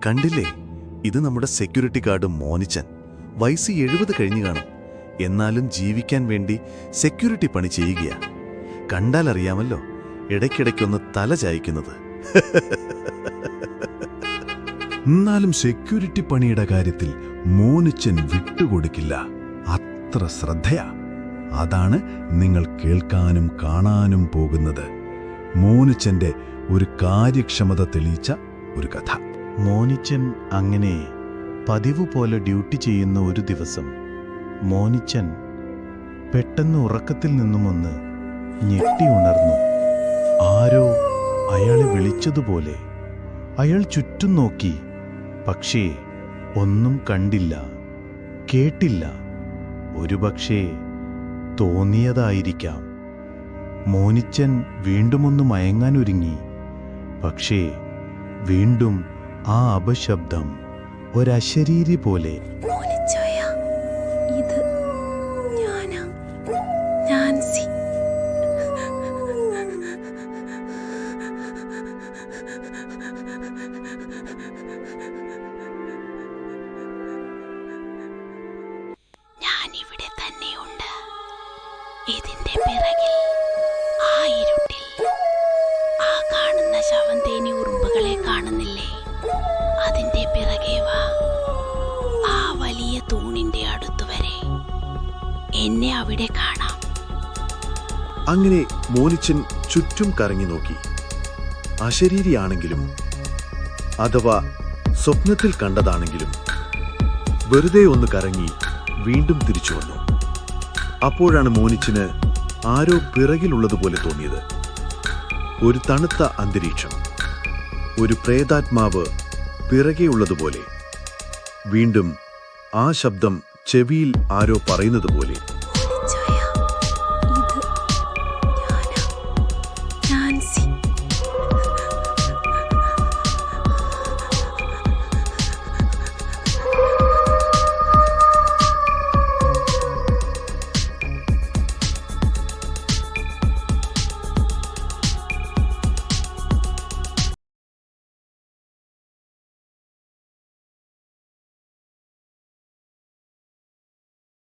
കണ്ടില്ലേ, ഇത് നമ്മുടെ സെക്യൂരിറ്റി ഗാർഡ് മോനിച്ചൻ. വയസ്സ് 70 കഴിഞ്ഞു കാണും. എന്നാലും ജീവിക്കാൻ വേണ്ടി സെക്യൂരിറ്റി പണി ചെയ്യുകയാ. കണ്ടാലറിയാമല്ലോ, ഇടയ്ക്കിടയ്ക്കൊന്ന് തല ചായ്ക്കുന്നത്. എന്നാലും സെക്യൂരിറ്റി പണിയുടെ കാര്യത്തിൽ മോനിച്ചൻ വിട്ടുകൊടുക്കില്ല. അത്ര ശ്രദ്ധയാ. അതാണ് നിങ്ങൾ കേൾക്കാനും കാണാനും പോകുന്നത്. മോനിച്ചന്റെ ഒരു കാര്യക്ഷമത തെളിയിച്ച ഒരു കഥ. മോനിച്ചൻ അങ്ങനെ പതിവ് പോലെ ഡ്യൂട്ടി ചെയ്യുന്ന ഒരു ദിവസം മോനിച്ചൻ പെട്ടെന്ന് ഉറക്കത്തിൽ നിന്നുമൊന്ന് ഞെട്ടി ഉണർന്നു. ആരോ അയാളെ വിളിച്ചതുപോലെ. അയാൾ ചുറ്റും നോക്കി. പക്ഷേ ഒന്നും കണ്ടില്ല, കേട്ടില്ല. ഒരുപക്ഷേ തോന്നിയതായിരിക്കാം. മോനിച്ചൻ വീണ്ടുമൊന്ന് മയങ്ങാനൊരുങ്ങി. പക്ഷേ വീണ്ടും ആ അപശബ്ദം, ഒരശരീരി പോലെ. ഇത് ഞാനാ, നാൻസി. ഞാനിവിടെ തന്നെയുണ്ട്. ഇതിന്റെ പിറകിൽ, ആ ഇരുട്ടിൽ, ആ കാണുന്ന ശവന്തേനി ഉറുമ്പുകളെ കാണുന്നില്ലേ? അതിന്റെ പിറകെ വാ. ആ വലിയ തൂണിന്റെ അടുത്തുവരെ. എന്നെ അവിടെ കാണാം. അങ്ങനെ മോനിച്ചൻ ചുറ്റും കറങ്ങി നോക്കി. അശരീരിയാണെങ്കിലും അഥവാ സ്വപ്നത്തിൽ കണ്ടതാണെങ്കിലും വെറുതെ ഒന്ന് കറങ്ങി വീണ്ടും തിരിച്ചു വന്നു. അപ്പോഴാണ് മോനിച്ചന് ആരോ പിറകിലുള്ളതുപോലെ തോന്നിയത്. ഒരു തണുത്ത അന്തരീക്ഷം, ഒരു പ്രേതാത്മാവ് പിറകെയുള്ളതുപോലെ. വീണ്ടും ആ ശബ്ദം ചെവിയിൽ ആരോ പറയുന്നത് പോലെ.